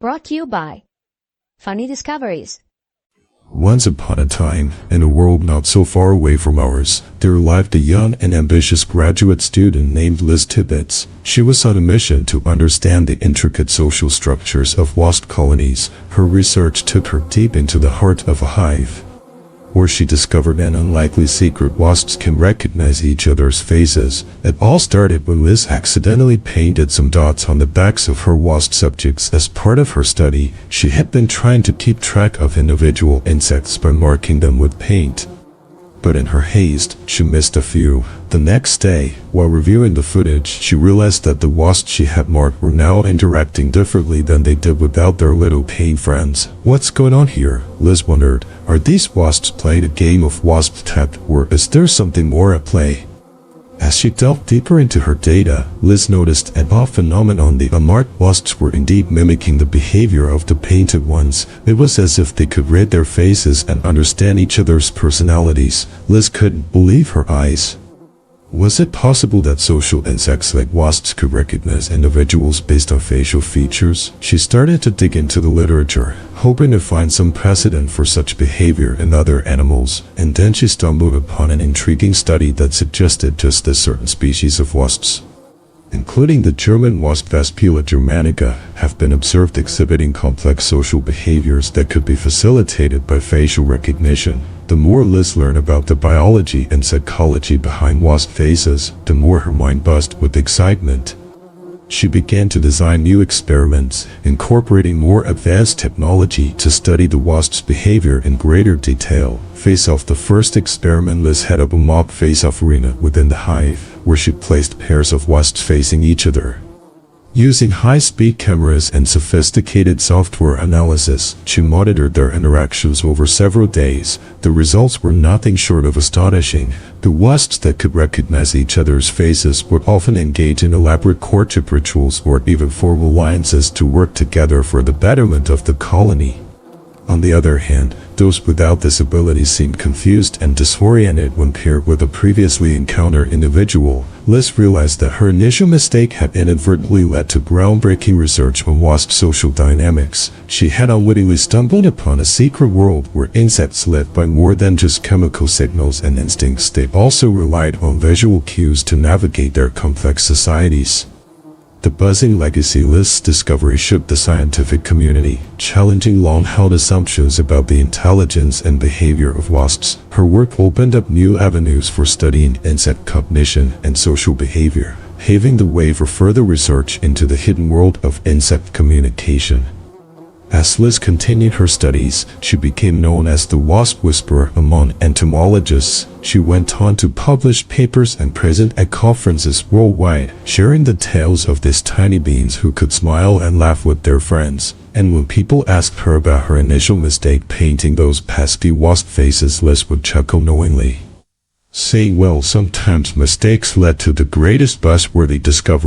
Brought to you by Funny Discoveries. Once upon a time, in a world not so far away from ours, there lived a young and ambitious graduate student named Liz Tibbetts. She was on a mission to understand the intricate social structures of wasp colonies. Her research took her deep into the heart of a hive, where she discovered an unlikely secret: wasps can recognize each other's faces. It all started when Liz accidentally painted some dots on the backs of her wasp subjects as part of her study. She had been trying to keep track of individual insects by marking them with paint, but in her haste, she missed a few. The next day, while reviewing the footage, she realized that the wasps she had marked were now interacting differently than they did without their little paint friends. What's going on here? Liz wondered. Are these wasps playing a game of wasp tag, or is there something more at play? As she delved deeper into her data, Liz noticed an odd phenomenon. The unmarked wasps were indeed mimicking the behavior of the painted ones. It was as if they could read their faces and understand each other's personalities. Liz couldn't believe her eyes. Was it possible that social insects like wasps could recognize individuals based on facial features? She started to dig into the literature, hoping to find some precedent for such behavior in other animals, and then she stumbled upon an intriguing study that suggested just this: certain species of wasps, including the German wasp Vespula germanica, have been observed exhibiting complex social behaviors that could be facilitated by facial recognition. The more Liz learned about the biology and psychology behind wasp faces, the more her mind buzzed with excitement. She began to design new experiments, incorporating more advanced technology to study the wasp's behavior in greater detail. Face Off. The first experiment, Liz had up a mock face-off arena within the hive, where she placed pairs of wasps facing each other. Using high-speed cameras and sophisticated software analysis, she monitored their interactions over several days. The results were nothing short of astonishing. The wasps that could recognize each other's faces would often engage in elaborate courtship rituals or even form alliances to work together for the betterment of the colony. On the other hand, those without this ability seemed confused and disoriented when paired with a previously encountered individual. Liz realized that her initial mistake had inadvertently led to groundbreaking research on wasp social dynamics. She had unwittingly stumbled upon a secret world where insects led by more than just chemical signals and instincts. They also relied on visual cues to navigate their complex societies. The buzzing legacy. Liz's discovery shook the scientific community, challenging long-held assumptions about the intelligence and behavior of wasps. Her work opened up new avenues for studying insect cognition and social behavior, paving the way for further research into the hidden world of insect communication. As Liz continued her studies, she became known as the Wasp Whisperer among entomologists. She went on to publish papers and present at conferences worldwide, sharing the tales of these tiny beings who could smile and laugh with their friends. And when people asked her about her initial mistake painting those pesky wasp faces, Liz would chuckle knowingly, saying, "Well, sometimes mistakes led to the greatest buzzworthy discoveries."